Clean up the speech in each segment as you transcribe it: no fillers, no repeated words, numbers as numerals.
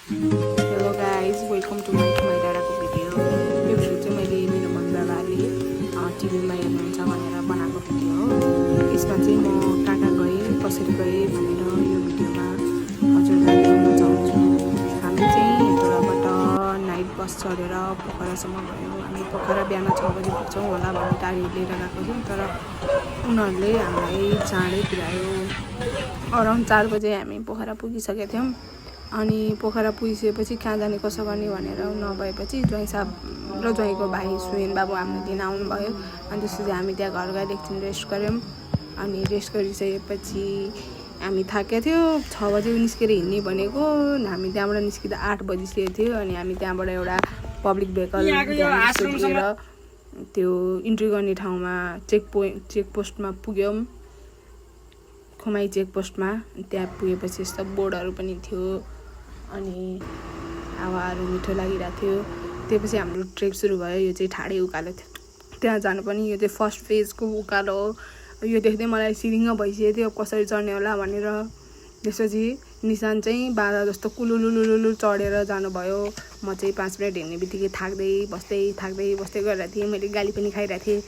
Hello guys welcome to my डाँडाको video. यो video चाहिँ मैले मेरो मम्मी बाबाले टिभीमा हेर्नुहुन्छ भनेर बनाएको भिडियो हो। यसमा चाहिँ म कहाँ कहाँ गएँ कसरी गएँ भनेर यो भिडियोमा हजुरलाई देखाउन चाहन्छु। हामी चाहिँ हेटौँडाबाट नाइट बस चढेर पोखरासम्म गयौँ। हामी पोखरा बिहान 6 बजी पुग्छौँ होला भन्ने गाडी लिएर गएको थियौँ, तर उनीहरूले हामीलाई चाँडै पुर्यायो। अराउन्ड 4 बजे हामी पोखरा पुगिसकेका थियौँ। अनि पोखरा पुगिसकेपछि कहाँ जाने कसो गर्ने भनेर नभएपछि ज्वाइँ साहब र ज्वाइँको भाइ सुयन बाबु हामीले लिन आउनुभयो। अनि त्यसपछि हामी त्यहाँ घर गएर एकछिन रेस्ट गऱ्यौँ। अनि रेस्ट गरिसकेपछि हामी थाकेको थियो। 6 बजे निस्केर हिँड्ने भनेको, हामी त्यहाँबाट निस्किँदा 8 बजिसकेको थियो। अनि हामी त्यहाँबाट एउटा पब्लिक भेहिकल लिएर त्यो इन्ट्री गर्ने ठाउँमा चेकपोस्टमा पुग्यौँ, खुमाई चेकपोस्टमा। त्यहाँ पुगेपछि यस्तो बोर्डहरू पनि थियो अनि हावाहरू मिठो लागिरहेको थियो। त्यसपछि हाम्रो ट्रेक सुरु भयो। यो चाहिँ ठाडे उकालो थियो, त्यहाँ जानु पनि। यो चाहिँ फर्स्ट फेजको उकालो हो। यो देख्दै मलाई सिरिङ्ग भइसकेको थियो कसरी चढ्ने होला भनेर। त्यसपछि निशान चाहिँ बाधा जस्तो कुलुलुलुलुलु चढेर जानुभयो। म चाहिँ 5 मिनट हिँड्ने बित्तिकै थाक्दै बस्दै गरिरहेको थिएँ। मैले गाली पनि खाइरहेको थिएँ,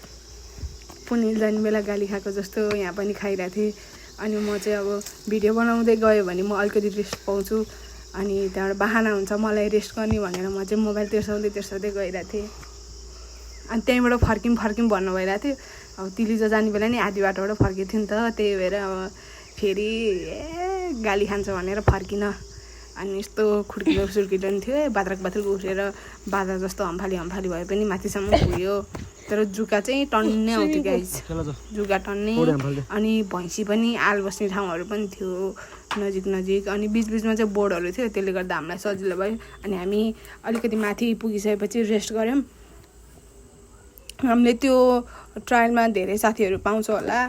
पुनिल जाने बेला गाली खाएको जस्तो यहाँ पनि खाइरहेको थिएँ। अनि म चाहिँ अब भिडियो बनाउँदै गयो भने म अलिकति रेस्ट पाउँछु, अनि त्यहाँबाट बहाना हुन्छ मलाई रेस्ट गर्ने भनेर म चाहिँ मोबाइल तेर्साउँदै गइरहेको थिएँ। अनि त्यहीँबाट फर्किम भन्नु भइरहेको थियो। अब तिलिजा जाने बेला नि आधी बाटोबाट फर्केको थियो नि त, त्यही भएर अब फेरि गाली खान्छ भनेर फर्किन। अनि यस्तो खुड्किलो सुड्किलो नि थियो, बात्रक उठेर बाधा जस्तो हम्फाली भए पनि माथिसम्म पुग्यो। तर जुका चाहिँ टन्नै आउँथ्यो गाइस, जुका टन्नै। अनि भैँसी पनि आल बस्ने ठाउँहरू पनि थियो नजिक। अनि बिचमा चाहिँ बोर्डहरू थियो, त्यसले गर्दा हामीलाई सजिलो भयो। अनि हामी अलिकति माथि पुगिसकेपछि रेस्ट गऱ्यौँ। हामीले त्यो ट्रायलमा धेरै साथीहरू पाउँछ होला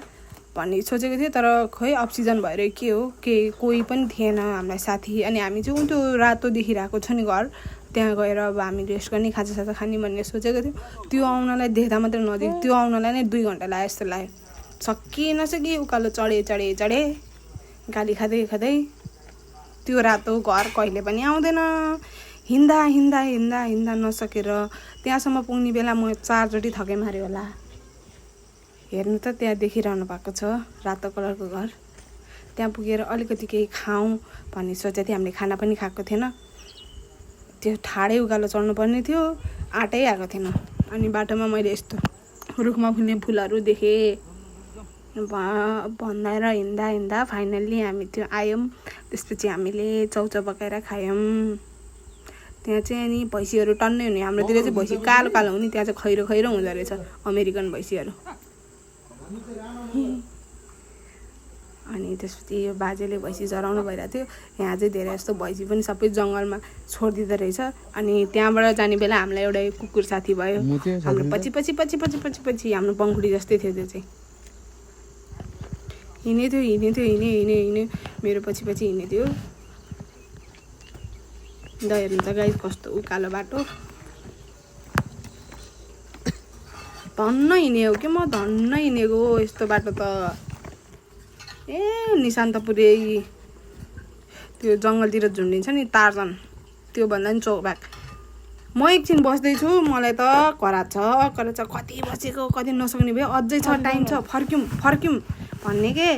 भन्ने सोचेको थियो, तर खोइ अफ सिजन भएर के हो कोही पनि थिएन हामीलाई साथी। अनि हामी चाहिँ त्यो रातो देखिरहेको छ नि घर, त्यहाँ गएर अब हामी रेस्ट गर्ने खाजासाजा खाने भन्ने सोचेको थियो। त्यो आउनलाई देख्दा मात्रै नजिक, त्यो आउनलाई नै 2 घन्टा लाग्यो जस्तो लाग्यो। नसकी उकालो चढे गाली खाँदै त्यो रातो घर कहिले पनि आउँदैन। हिँड्दा नसकेर त्यहाँसम्म पुग्ने बेला म 4 चोटि थके मारे होला। हेर्नु त त्यहाँ देखिरहनु भएको छ रातो कलरको घर। त्यहाँ पुगेर अलिकति केही खाऊँ भन्ने सोचेको थिएँ। हामीले खाना पनि खाएको थिएन। त्यो ठाडै उकालो चढ्नु पर्ने थियो, आँटै आएको थिएन। अनि बाटोमा मैले यस्तो रुखमा फुल्ने फुलहरू देखेँ भन्दा हिँड्दा फाइनल्ली हामी त्यो आयौँ। त्यसपछि हामीले चौचौ पकाएर खायौँ। त्यहाँ चाहिँ अनि भैँसीहरू टन्नै हुने, हाम्रोतिर चाहिँ भैँसी कालो हुने, त्यहाँ चाहिँ खैरो हुँदो रहेछ अमेरिकन भैँसीहरू। अनि त्यसपछि यो बाजेले भैँसी चराउनु भइरहेको थियो। यहाँ चाहिँ धेरै जस्तो भैँसी पनि सबै जङ्गलमा छोडिदिँदो रहेछ। अनि त्यहाँबाट जाने बेला हामीलाई एउटा कुकुर साथी भयो। हाम्रो पछि हाम्रो पङ्खुडी जस्तै थियो। त्यो चाहिँ हिँड्ने मेरो पछि हिँड्ने थियो। द हेर्नु त गाइस कस्तो उकालो बाटो, धन्न हिँडे हो कि म धन्न हिँडेको हो यस्तो बाटो त। निशान त पुरै त्यो जङ्गलतिर झुन्डिन्छ नि टार्जन, त्यो भन्दा नि चौबाक। म एकछिन बस्दैछु, मलाई त कराछ कति बसेको कति नसक्ने भयो। अझै छ टाइम छ, फर्क्यौँ भन्ने के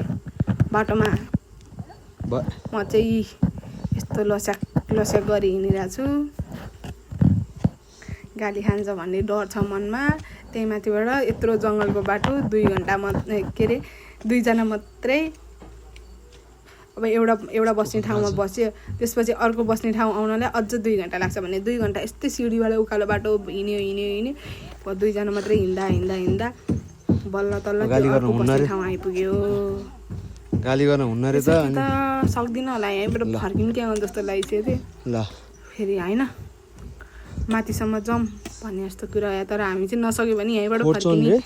बाटोमा। म चाहिँ यस्तो लस्याक गरी हिँडिरहेको छु। गाली खान्छ भन्ने डर छ मनमा। त्यही माथिबाट यत्रो जङ्गलको बाटो 2 घन्टा 2 जना मात्रै। अब एउटा बस्ने ठाउँमा बस्यो, त्यसपछि अर्को बस्ने ठाउँ आउनलाई अझ 2 घन्टा लाग्छ भने 2 घन्टा यस्तै सिँढीबाट उकालो बाटो हिँड्यो। 2 जना मात्रै हिँड्दा बल्ल तल्ल अर्को बस्ने ठाउँ आइपुग्यो। गाली गर्न हुन्न रे त सक्दिनँ होला, यहीँबाट फर्किनु क्या जस्तो लागिसकेको थियो। ल फेरि होइन माथिसम्म जाउँ भन्ने जस्तो कुरा आयो। तर हामी चाहिँ नसक्यो भने यहीँबाट फर्किने,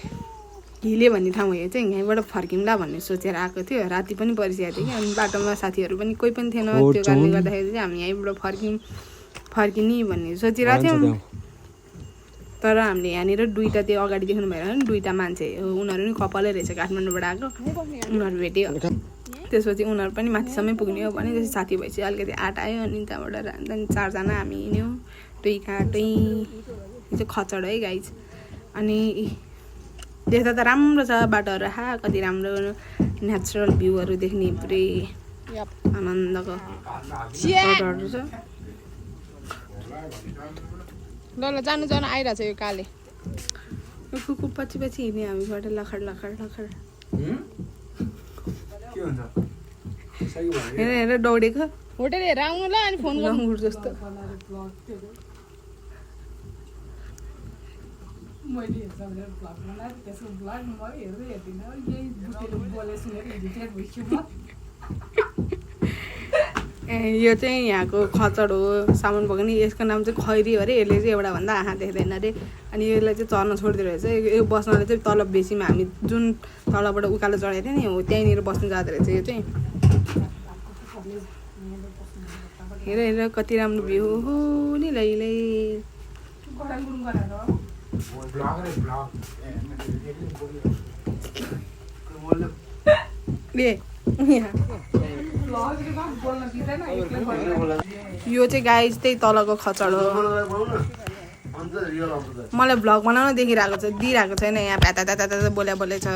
हिले भन्ने ठाउँ हो चाहिँ, यहीँबाट फर्किउँला भन्ने सोचेर आएको थियो। राति पनि परिसकेको थियो कि, अनि बाटोमा साथीहरू पनि कोही पनि थिएन। त्यो कारणले गर्दाखेरि चाहिँ हामी यहीँबाट फर्किने भन्ने सोचिरहेको थियौँ। तर हामीले यहाँनिर 2टा त्यो अगाडि देख्नु भएर 2टा मान्छे, उनीहरू नि कपालै रहेछ, काठमाडौँबाट आएको। उनीहरू भेट्यो। त्यसपछि उनीहरू पनि माथिसम्मै पुग्ने हो भने त्यसपछि साथी भएपछि अलिकति आँट आयो अनि त्यहाँबाट त्यहाँदेखि 4 जना हामी हिँड्यौँ टुई काटै यो चाहिँ खचड है गाइज अनि देख्दा त राम्रो छ बाटोहरू कति राम्रो नेचुरल भ्यूहरू देख्ने पुरै आनन्दको बाटोहरू छ ल जानु जानु आइरहेछ यो काले यो कुकुर पछि पछि हिँड्ने हामीबाट लखड लखड लखड हेर हेर दौडेको होटेल हेर आउनु ल अनि फोन गर्नु जस्तो यो चाहिँ यहाँको खचड हो सामान पकाउने यसको नाम चाहिँ खैरी हो अरे यसले चाहिँ एउटा भन्दा आँखा देख्दैन अरे अनि यसलाई चाहिँ चर्न छोडिदिएर रहेछ यो बस्नलाई चाहिँ तल बेसीमा हामी जुन तलबाट उकालो चढाएको थियो नि हो त्यहीँनिर बस्नु जाँदो रहेछ यो चाहिँ हेर हेर कति राम्रो भ्यू हो नि लैलै यो चाहिँ गाइज त्यही तलको खचड हो मलाई भ्लग बनाउन दिइरहेको छैन यहाँ प्याता बोल्या छ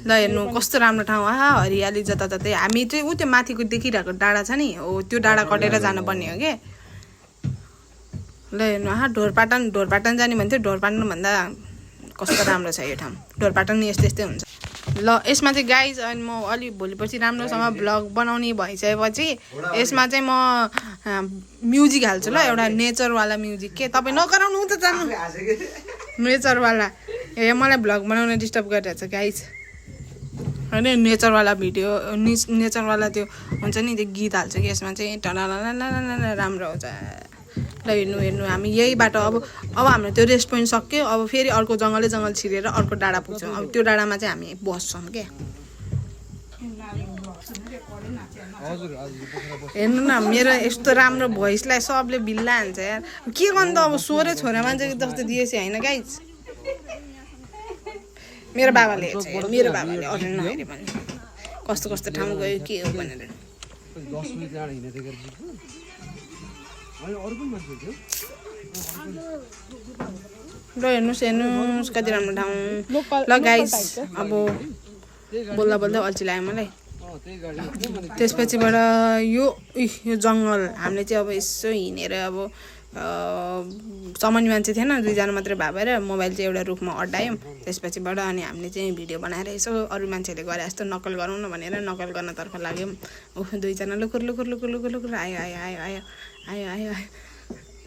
ल हेर्नु कस्तो राम्रो ठाउँ हरियाली जताततै हामी चाहिँ त्यो माथिको देखिरहेको डाँडा छ नि हो त्यो डाँडा कटेर जानुपर्ने हो कि ल हेर्नु ढोरपाटन जाने भन्थ्यो ढोरपाटन भन्दा कस्तो राम्रो छ यो ठाउँ ढोरपाटन यस्तै यस्तै हुन्छ ल यसमा चाहिँ गाइज अनि म अलि भोलि पर्सि राम्रोसँग भ्लग बनाउने भइसकेपछि यसमा चाहिँ म म्युजिक हाल्छु ल एउटा नेचरवाला म्युजिक के तपाईँ नगराउनु त जानु नेचरवाला ए मलाई भ्लग बनाउन डिस्टर्ब गरिरहेछ गाइज होइन नेचरवाला भिडियो नेचरवाला त्यो हुन्छ नि त्यो गीत हाल्छु कि यसमा चाहिँ टनाला राम्रो हुन्छ ल हेर्नु हामी यही बाटो अब हाम्रो त्यो रेस्ट पोइन्ट सक्यो अब फेरि अर्को जङ्गल छिरेर अर्को डाँडा पुग्छौँ अब त्यो डाँडामा चाहिँ हामी बस्छौँ क्या हेर्नु न मेरो यस्तो राम्रो भोइसलाई सबले बिल्ला हान्छ यार के गर्नु त अब सोरे छोरा मान्छेको जस्तो दिएछ होइन गाइज मेरो बाबाले अरू नहेरे भने कस्तो कस्तो ठाउँ गयो के हो भनेर ल हेर्नुहोस् कति राम्रो ठाउँ ल गाइस अब बोल्दा अल्छी लाग्यो मलाई त्यसपछिबाट यो जङ्गल हामीले चाहिँ अब यसो हिँडेर अब सामान्य मान्छे थिएन 2 जना मात्रै भएर मोबाइल चाहिँ एउटा रुखमा अड्डायौँ त्यसपछिबाट अनि हामीले चाहिँ भिडियो बनाएर यसो अरू मान्छेले गरे जस्तो नकल गरौँ न भनेर नकल गर्नतर्फ लाग्यौँ 2 जना लुकुर आयो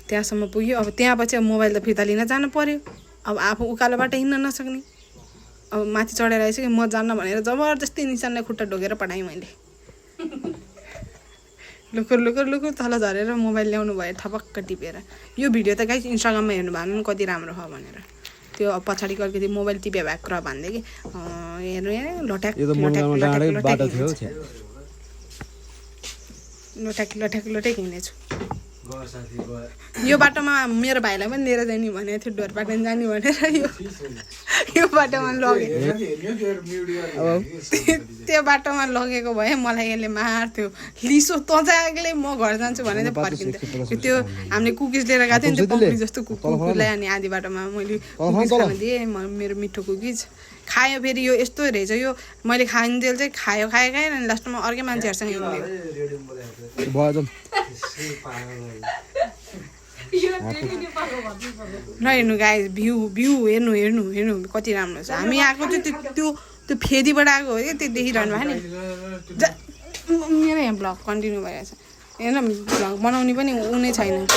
त्यहाँसम्म पुग्यो अब त्यहाँपछि अब मोबाइल त फिर्ता लिन जानु पर्यो अब आफू उकालोबाट हिँड्न नसक्ने अब माथि चढेर आइसक्यो म जान्न भनेर जबरजस्ती निशानलाई खुट्टा ढोगेर पठाएँ मैले लुकुर तल झरेर मोबाइल ल्याउनु भयो ठपक्क टिपेर यो भिडियो त गाइस इन्स्टाग्राममा हेर्नु भएन कति राम्रो हो भनेर त्यो पछाडिको अलिकति मोबाइल टिपे भएको कुरा भन्दै कि हेर्नु यहाँ लट्याक हिँडेछु यो बाटोमा मेरो भाइलाई पनि लिएर जाने भनेको थियो ढोरपाटन जाने भनेर यो बाटोमा लगे त्यो बाटोमा लगेको भए मलाई यसले मार्थ्यो लिसो तजागले म घर जान्छु भने चाहिँ फर्किन्थ्यो त्यो हामीले कुकिज लिएर गएको थियो नि त्यो पक्री जस्तो कुकुरलाई अनि आधी बाटोमा मैले कुकिज खान दिएँ मेरो मिठो कुकिज खायो फेरि यो यस्तो रहेछ यो मैले खाइन्जेल चाहिँ खायो अनि लास्टमा अर्कै मान्छेहरूसँग हिँड्यो ल हेर्नु गाइस भ्यू हेर्नु कति राम्रो छ हामी आएको चाहिँ त्यो फेदीबाट आएको हो क्या त्यो देखिरहनु भएको नि मेरो यहाँ भ्लग कन्टिन्यू भइरहेछ हेर्न भ्लग बनाउने पनि उनी छैन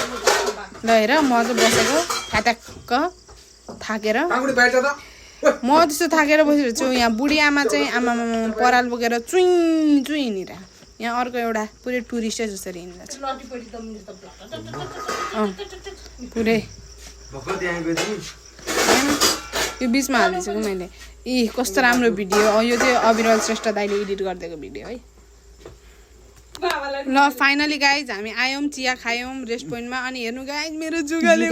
ल हेर म चाहिँ बसेको फ्याटक्क थाकेर म त्यस्तो थाकेर बसिरहेको छु यहाँ बुढी आमा चाहिँ आमा पराल बोकेर चुइँ हिँडेर यहाँ अर्को एउटा पुरै टुरिस्टै जसरी हिँड्छ पुरै यो बिचमा हालिदिन्छु कि मैले कस्तो राम्रो भिडियो यो चाहिँ अविरल श्रेष्ठ दाइले एडिट गरिदिएको भिडियो है ल फाइनली गाइज हामी आयौँ चिया खायौँ रेस्ट पोइन्टमा अनि हेर्नु गाइज मेरो जुगाले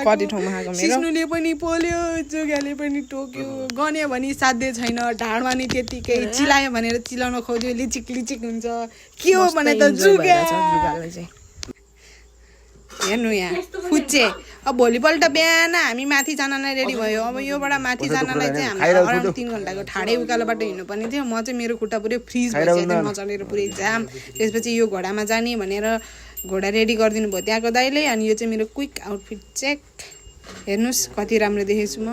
कति ठाउँमा खाएको मेरो सिस्नुले पनि पोल्यो जुगाले पनि टोक्यो गन्यो भने साध्य छैन ढाडमा नि त्यतिकै चिलायो भनेर चिलाउन खोज्यो लिचिक लिचिक हुन्छ के हो भने त जुगाले चाहिँ हेर्नु यहाँ फुच्चे अब भोलिपल्ट बिहान हामी माथि जानलाई रेडी भयो अब योबाट माथि जानलाई चाहिँ हाम्रो अराउन्ड 3 घन्टाको ठाडै उकालोबाट हिँड्नुपर्ने थियो म चाहिँ मेरो खुट्टा पुरै फ्रिज भइसकेको थियो नचलेर पुरै जाम त्यसपछि यो घोडामा जाने भनेर घोडा रेडी गरिदिनु भयो त्यहाँको दाइले अनि यो चाहिँ मेरो क्विक आउटफिट चेक हेर्नुहोस् कति राम्रो देखेछु म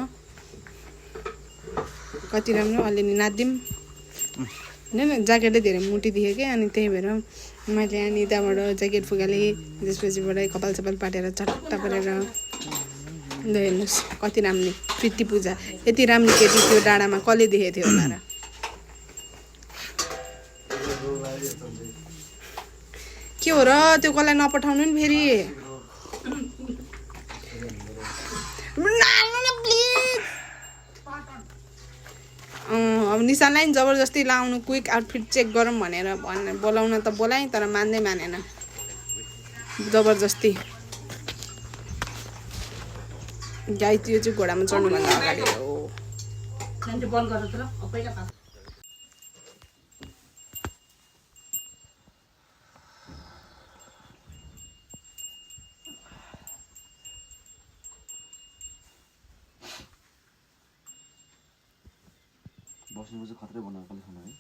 कति राम्रो अलिअलि नाच्दिउँ होइन ज्याकेटले धेरै मुटी दिएँ क्या अनि त्यही भएर मैले अनि त्यहाँबाट ज्याकेट फुगालेँ त्यसपछिबाट कपाल सपाल पाटेर चट्ट परेर ल हेर्नुहोस् कति राम्रो प्रीति पूजा यति राम्रो केटी त्यो डाँडामा कसले देखेको थियो होला र के हो र त्यो कसलाई नपठाउनु नि फेरि अब निशानलाई नि जबरजस्ती लाउनु क्विक आउटफिट चेक गरौँ भनेर बोलाउन त बोलाएँ तर मान्दै मानेन जबरजस्ती गाई त्यो चाहिँ घोडामा चढ्नुभन्दा अगाडि हो बस्नु खतरै बनाएको खाना है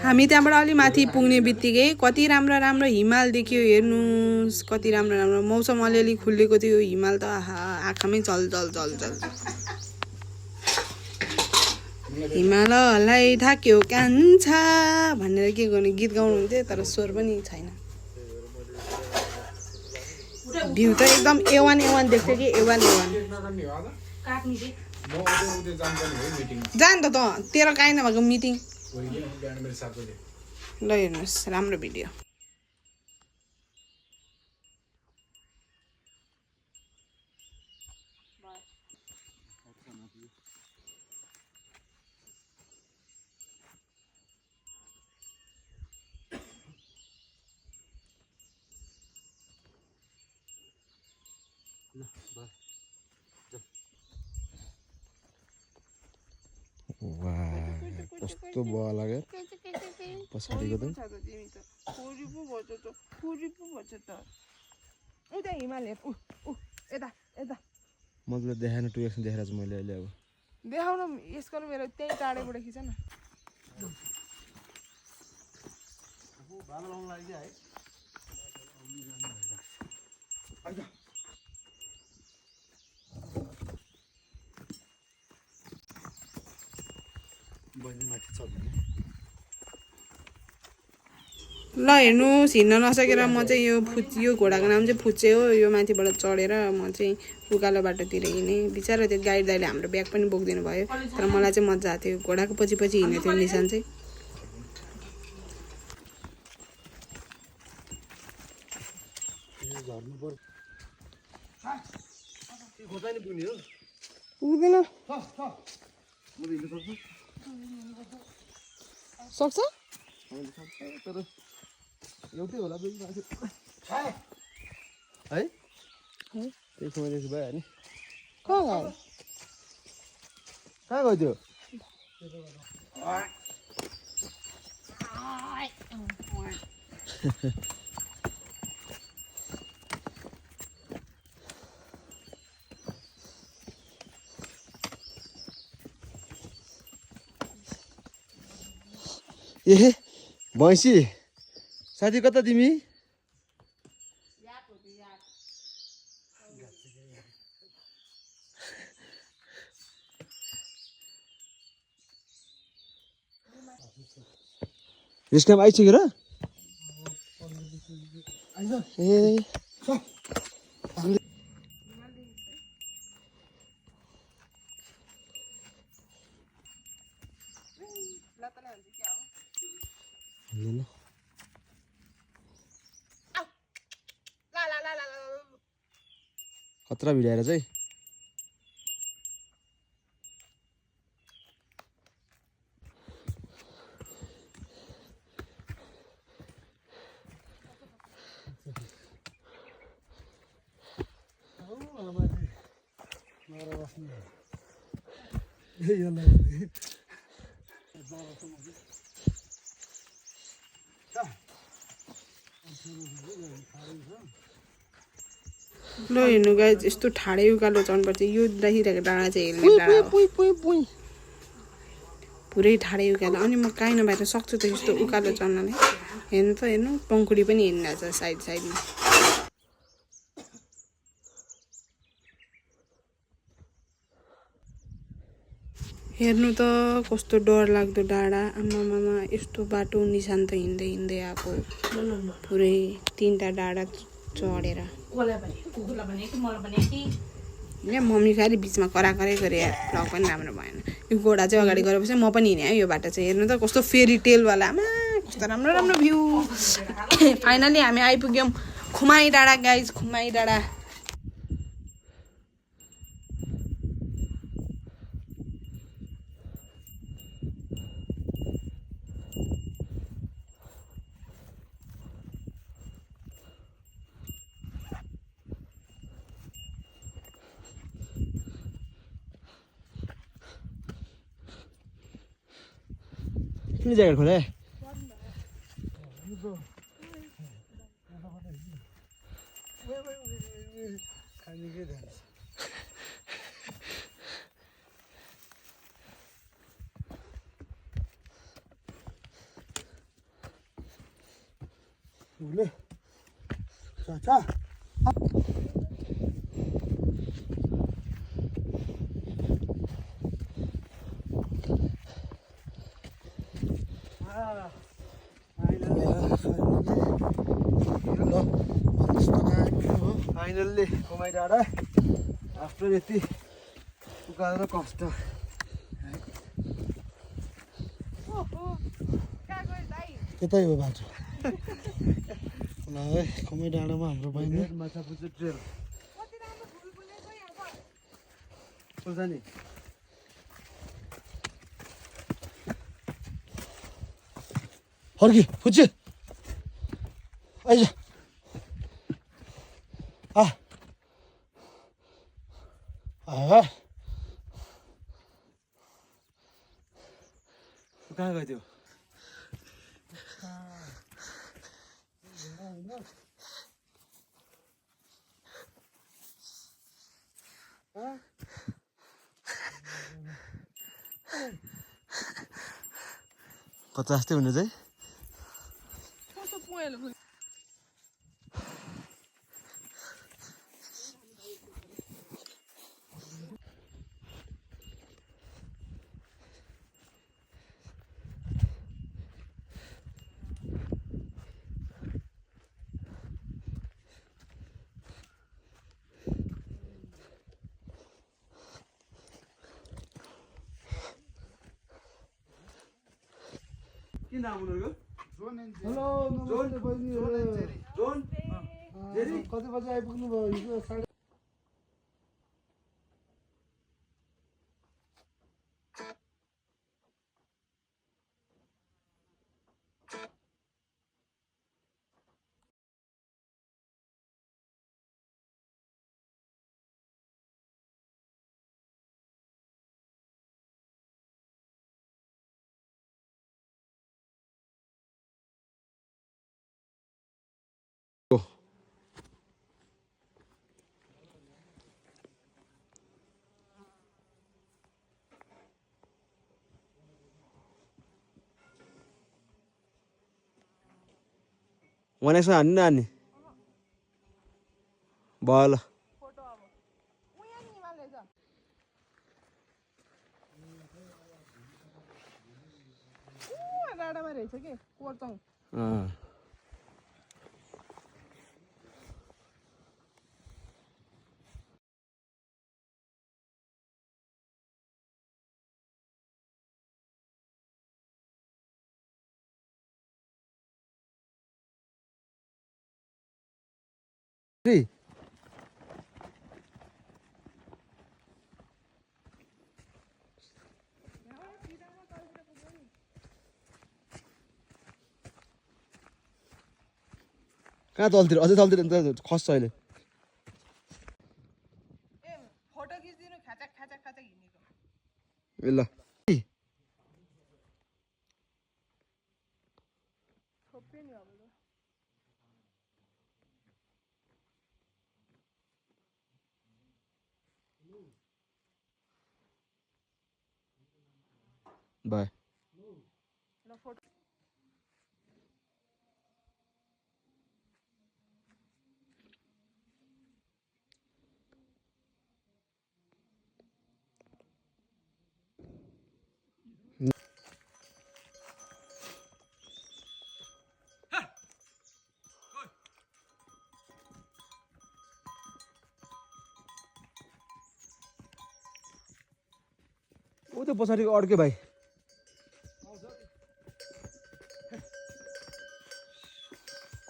हामी त्यहाँबाट अलि माथि पुग्ने बित्तिकै कति राम्रो राम्रो हिमाल देखियो हेर्नुहोस् कति राम्रो राम्रो मौसम अलिअलि खुलेको थियो हिमाल त आँखामै चल चल चल चल हिमाललाई ढाक्यो कान्छा भनेर के गर्ने गीत गाउनुहुन्थ्यो तर स्वर पनि छैन भ्यू त एकदम एवान एवान देख्छ कि एवान एवान जान त तेरो काहीँ नभएको मिटिङ ल हेर्नुहोस् राम्रो भिडियो कस्तो बवा लाग्यो पछाडिको त मतलब देखाएन टु एक्सन देखाएर छु मैले अहिले अब देखाउन यसको मेरो त्यही टाढेबाट खिच न ल हेर्नुहोस् हिँड्न नसकेर म चाहिँ यो घोडाको नाम चाहिँ फुच्चे हो यो माथिबाट चढेर म चाहिँ उकालो बाटोतिर हिँडेँ बिचरा त्यो गाइड दाइले हाम्रो ब्याग पनि बोकिदिनु भयो तर मलाई चाहिँ मजा आएको थियो घोडाको पछि पछि हिँडेको थियो निशान चाहिँ पुग्दैन सक्छ एउटै होला है त्यही समयदेखि भयो नि कहाँ गयो कहाँ गयो त्यो ए भैँसी साथी कता तिमी रिस्काम आइसक्यो र ए खतरा भिडाएर चाहिँ ल हेर्नु गाइज यस्तो ठाडै उकालो चढ्नुपर्छ यो देखिरहेको डाँडा चाहिँ हेर्ने डाँडा हो पुरै ठाडै उकालो अनि म काहीँ नभएर सक्छु त यस्तो उकालो चढ्नलाई हेर्नु त हेर्नु पङ्खुडी पनि हिँड्रहेछ साइड साइडमा हेर्नु त कस्तो डरलाग्दो डाँडा आमामामा यस्तो बाटो निशान त हिँड्दै हिँड्दै आएको पुरै 3टा डाँडा चढेर यहाँ मम्मी खालि बिचमा कराकरै गरे भ्लग पनि राम्रो भएन यो घोडा चाहिँ अगाडि गरेपछि म पनि हिँडेँ है यो बाटो चाहिँ हेर्नु त कस्तो फेरी टेलवाला आमा कस्तो राम्रो राम्रो भ्यू फाइनली हामी आइपुग्यौँ खुमाई डाँडा गाइज खुमाई डाँडा किन ज्याकेट खोले फाइनल्ली खुमाई डाँडा आफ्टर यति उकालो कष्ट त्यतै हो बाटो ल है खुमाई डाँडामा हाम्रो बहिनी माछापुच्छ्रे ट्रेल फुल्छ नि फर्की फुच्चे आइज कहाँ गयो त्यो पचास चाहिँ हुने चाहिँ के नाम उनीहरूको हेलो नमस्ते बहिनी जोन जेरी कति बजी आइपुग्नु भयो हिजो साढे भनेको हान्नु नानी भयो ल डाँडामा रहेछ के कोर्चौँ कहाँ तलतिर अझै तलतिर खस्छ अहिले ए फोटो खिच्दिनु ख्याचक रोप्यो नि अब त बाय ल फोटो ऊ त्यो पछाडिको अड्के भाइ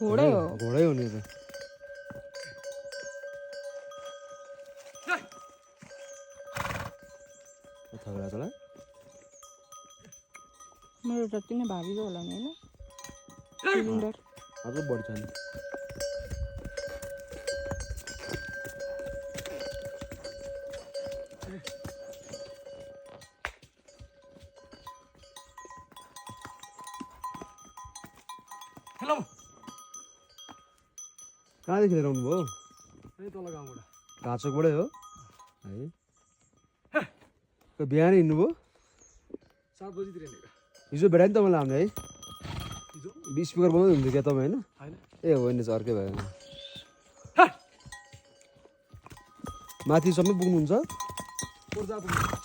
घोडै हो घोडै हो नि त थगडा चला मेरो जति नै भारी होला नि होइन सिलिन्डर अझ बढी छ नि हेलो कहाँदेखि लिएर आउनुभयो यही तल गाउँबाट घाँचोकबाटै हो है बिहानै हिँड्नुभयो 7 बजीतिर हिँडेको हिजो भेटायो नि तपाईँलाई हामीले है हिजो स्पिकर बनाउँदै हुन्थ्यो क्या तपाईँ होइन होइन ए होइन चाहिँ अर्कै भयो माथिसम्म पुग्नुहुन्छ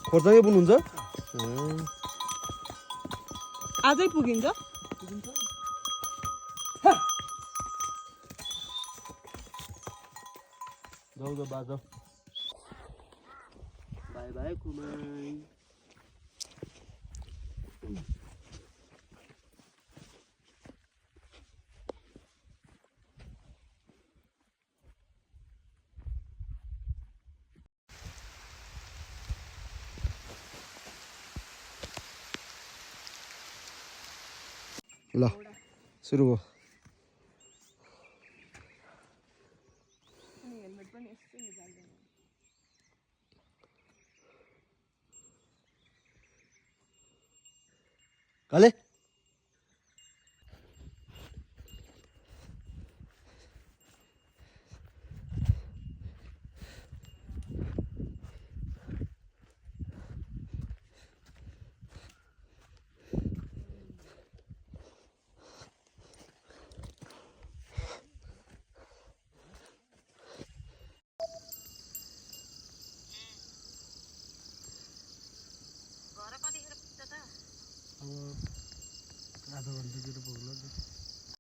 खोर्जाकै पुग्नुहुन्छ आजै पुगिन्छ जाऊ जाऊ बाज बाई बाई कुमाई ल सुरु भयो हेलमेट पनि यस्तो निकाल्दैन काले